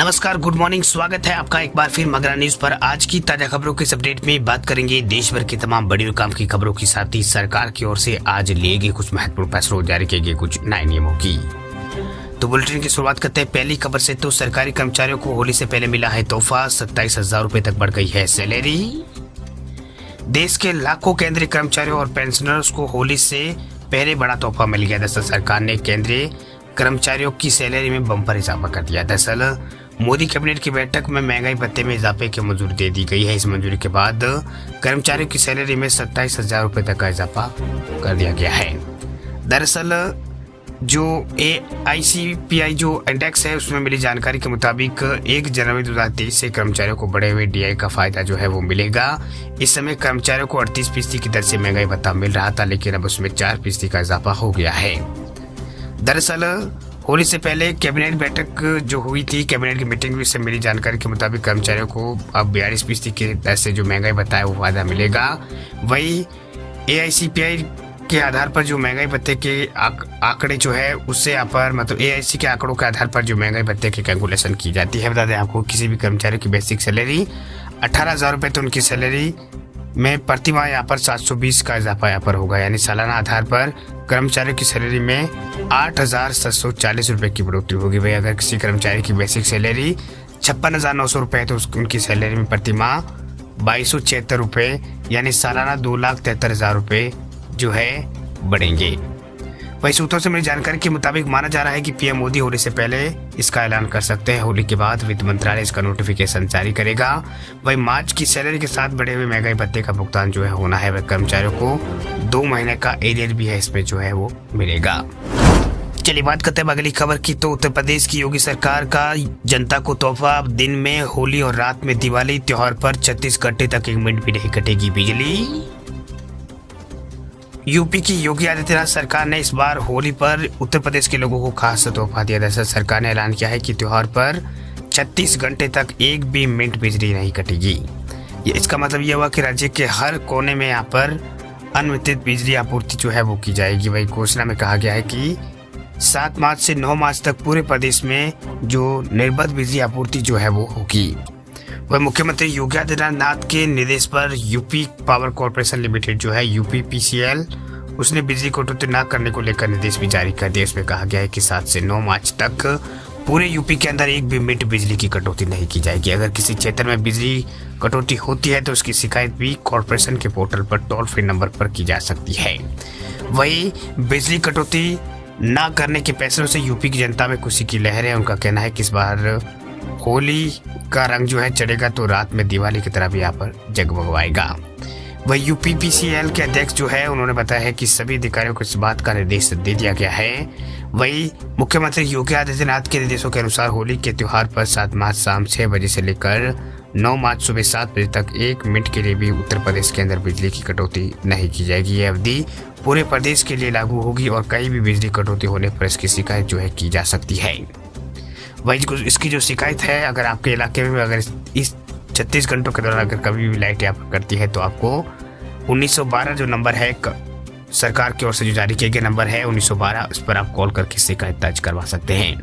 नमस्कार, good morning. स्वागत है आपका एक बार फिर मगरा न्यूज पर। आज की ताजा खबरों के इस अपडेट में बात करेंगे देश भर की तमाम बड़ी और काम की खबरों के साथ ही सरकार की ओर से आज लिए गए कुछ महत्वपूर्ण फैसलों, जारी किए गए कुछ नए नियमों की। तो बुलेटिन की शुरुआत करते हैं पहली खबर से। तो सरकारी कर्मचारियों को होली से पहले मिला है तोहफा, 27,000 रुपए तक बढ़ गई है सैलरी। देश के लाखों केंद्रीय कर्मचारियों और पेंशनर्स को होली से पहले बड़ा तोहफा मिल गया। दरअसल सरकार ने केंद्रीय कर्मचारियों की सैलरी में बम्पर इजाफा कर दिया। दरअसल मोदी कैबिनेट की बैठक में महंगाई भत्ते में इजाफे की मंजूरी दे दी गई है। इस मंजूरी के बाद कर्मचारियों की सैलरी में 27,000 रुपए तक का इजाफा कर दिया गया है। दरअसल जो AICPI जो इंडेक्स है उसमें मिली जानकारी के मुताबिक 1 जनवरी 2023 से कर्मचारियों को बढ़े हुए DI का फायदा जो है वो मिलेगा। इस समय कर्मचारियों को 38% की दर से महंगाई भत्ता मिल रहा था, लेकिन अब उसमें 4% का इजाफा हो गया है। दरअसल होली से पहले कैबिनेट बैठक जो हुई थी, कैबिनेट की मीटिंग में से मिली जानकारी के मुताबिक कर्मचारियों को अब 42% की दर से जो महंगाई भत्ता है वो फायदा मिलेगा। वही AICPI के आधार पर जो महंगाई भत्ते के आंकड़े जो है उससे यहाँ पर मतलब AIC के आंकड़ों के आधार पर जो महंगाई भत्ते की कैलकुलेशन की जाती है। बता दें आपको, किसी भी कर्मचारी की बेसिक सैलरी 18,000 रुपये, तो उनकी सैलरी में प्रति माह यहाँ पर 720 का इजाफा यहाँ पर होगा, यानी सालाना आधार पर कर्मचारियों की सैलरी में 8,740 रुपये की बढ़ोतरी होगी। भाई अगर किसी कर्मचारी की बेसिक सैलरी 56,900 रुपये है तो उनकी सैलरी में प्रति माह 2,276 रुपये यानी सालाना 2,73,000 रुपये जो है बढ़ेंगे। वही सूत्रों से मिली जानकारी के मुताबिक माना जा रहा है कि PM मोदी होली से पहले इसका ऐलान कर सकते हैं। होली के बाद वित्त मंत्रालय इसका नोटिफिकेशन जारी करेगा। वही मार्च की सैलरी के साथ बढ़े हुए महंगाई भत्ते का भुगतान जो है होना है। वह कर्मचारियों को 2 महीने का एरियर भी है, इसमें जो है वो मिलेगा। चलिए बात करते हैं अगली खबर की। तो उत्तर प्रदेश की योगी सरकार का जनता को तोहफा। दिन में होली और रात में दिवाली त्योहार पर 36 घंटे तक 1 मिनट भी नहीं कटेगी बिजली। यूपी की योगी आदित्यनाथ सरकार ने इस बार होली पर उत्तर प्रदेश के लोगों को खास तोहफा दिया। दरअसल सरकार ने ऐलान किया है कि त्योहार पर 36 घंटे तक 1 भी मिनट बिजली नहीं कटेगी। इसका मतलब यह हुआ कि राज्य के हर कोने में यहाँ पर अनवरत बिजली आपूर्ति जो है वो की जाएगी। वही घोषणा में कहा गया है कि 7 मार्च से 9 मार्च तक पूरे प्रदेश में जो निर्बाध बिजली आपूर्ति जो है वो होगी। वह मुख्यमंत्री योगी आदित्यनाथ के निर्देश पर यूपी पावर कॉर्पोरेशन लिमिटेड जो है UPPCL उसने बिजली कटौती न करने को लेकर निर्देश भी जारी कर दिया। इसमें कहा गया है कि 7 से 9 मार्च तक पूरे यूपी के अंदर 1 भी मिनट बिजली की कटौती नहीं की जाएगी। अगर किसी क्षेत्र में बिजली कटौती होती है तो उसकी शिकायत भी कॉर्पोरेशन के पोर्टल पर टोल फ्री नंबर पर की जा सकती है। वही बिजली कटौती न करने के फैसलों से यूपी की जनता में खुशी की लहर है। उनका कहना है कि इस बार होली का रंग जो है चढ़ेगा तो रात में दिवाली की तरह भी यहाँ पर जगमगाएगा। वही UPPCL के अध्यक्ष जो है उन्होंने बताया है कि सभी अधिकारियों को इस बात का निर्देश दे दिया गया है। वही मुख्यमंत्री योगी आदित्यनाथ के निर्देशों के अनुसार होली के त्योहार पर 7 मार्च शाम 6 बजे से लेकर 9 मार्च सुबह 7 बजे तक 1 मिनट के लिए भी उत्तर प्रदेश के अंदर बिजली की कटौती नहीं की जाएगी। यह अवधि पूरे प्रदेश के लिए लागू होगी और कहीं भी बिजली कटौती होने पर इसकी शिकायत जो है की जा सकती है। वही इसकी जो शिकायत है, अगर आपके इलाके में अगर इस 36 घंटों के दौरान अगर कभी भी लाइट यहाँ पर करती है तो आपको 1912 जो नंबर है सरकार की ओर से जो जारी किया गया नंबर है 1912, उस पर आप कॉल करके शिकायत दर्ज करवा सकते हैं।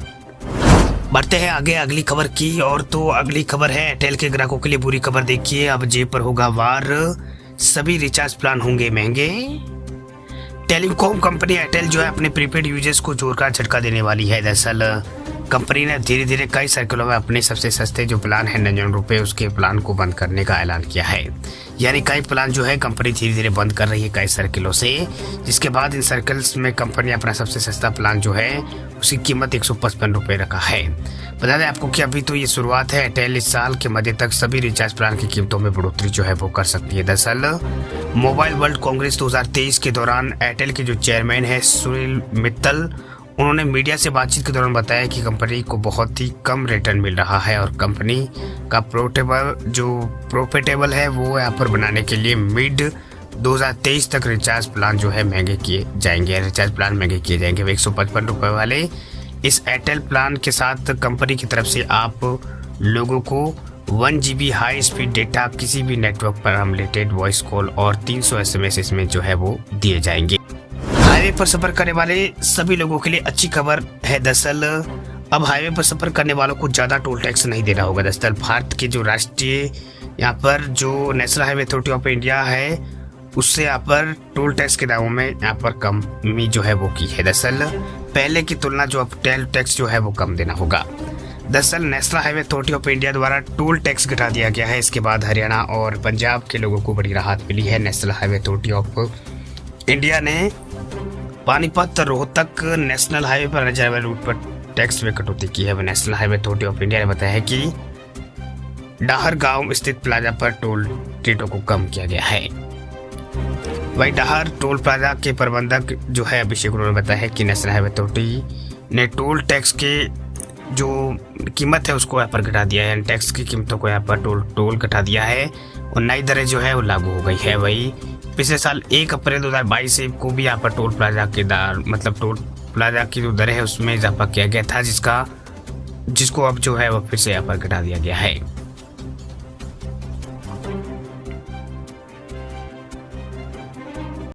बढ़ते हैं आगे अगली खबर की और। तो अगली खबर है एयरटेल के ग्राहकों के लिए बुरी खबर। देखिए, अब जेब पर होगा वार, सभी रिचार्ज प्लान होंगे महंगे। टेलीकॉम कंपनी एयरटेल जो है अपने प्रीपेड यूजर्स को जोरदार झटका देने वाली है। दरअसल कंपनी ने धीरे धीरे कई सर्कलों में अपने सबसे सस्ते जो प्लान है 99 रुपये उसके प्लान को बंद करने का ऐलान किया है। यानी कई प्लान जो है कंपनी धीरे धीरे बंद कर रही है कई सर्कलों से, जिसके बाद इन सर्कल्स में कंपनी अपना सबसे सस्ता प्लान जो है उसकी कीमत 155 रुपये रखा है। बता दें आपको कि अभी तो ये शुरुआत है। एयरटेल इस साल के मध्य तक सभी रिचार्ज प्लान की कीमतों में बढ़ोतरी जो है वो कर सकती है। दरअसल मोबाइल वर्ल्ड कांग्रेस 2023 के दौरान एयरटेल के जो चेयरमैन है सुनील मित्तल, उन्होंने मीडिया से बातचीत के दौरान बताया कि कंपनी को बहुत ही कम रिटर्न मिल रहा है और कंपनी का प्रॉफिटेबल है वो यहाँ पर बनाने के लिए मिड 2023 तक रिचार्ज प्लान जो है महंगे किए जाएंगे। रिचार्ज प्लान महंगे किए जाएंगे। 155 रुपये वाले इस एयरटेल प्लान के साथ कंपनी की तरफ से आप लोगों को 1 GB हाई स्पीड डेटा, किसी भी नेटवर्क पर अनलिमिटेड वॉइस कॉल और 300 SMS इसमें जो है वो दिए जाएंगे। हाईवे पर सफर करने वाले सभी लोगों के लिए अच्छी खबर है। दरअसल अब हाईवे पर सफर करने वालों को ज़्यादा टोल टैक्स नहीं देना होगा। दरअसल भारत के जो राष्ट्रीय यहाँ पर जो national highway authority of India है उससे यहाँ पर टोल टैक्स के दामों में यहाँ पर कमी जो है वो की है। दरअसल पहले की तुलना जो अब टोल टैक्स जो है वो कम देना होगा। दरअसल national highway authority of India द्वारा टोल टैक्स घटा दिया गया है। इसके बाद हरियाणा और पंजाब के लोगों को बड़ी राहत मिली है। National highway authority of India ने पानीपत रोहतक नेशनल हाईवे पर आने जाने वाले रूट पर टैक्स में कटौती की है। National highway authority of India ने बताया है कि डाहर गांव स्थित प्लाजा पर टोल रेटों को कम किया गया है। वही डाहर टोल प्लाजा के प्रबंधक जो है अभिषेक उन्होंने बताया है कि नेशनल हाईवे अथॉरिटी ने टोल टैक्स के जो कीमत है उसको यहाँ पर घटा दिया है। टैक्स की कीमतों को यहाँ पर टोल घटा दिया है और नई दरें जो है वो लागू हो गई है। वही पिछले साल 1 अप्रैल 2022 से को भी यहाँ पर टोल प्लाजा के टोल प्लाजा की जो दरें है उसमें इजाफा किया गया था जिसको अब जो है वो फिर से यहाँ पर घटा दिया गया है।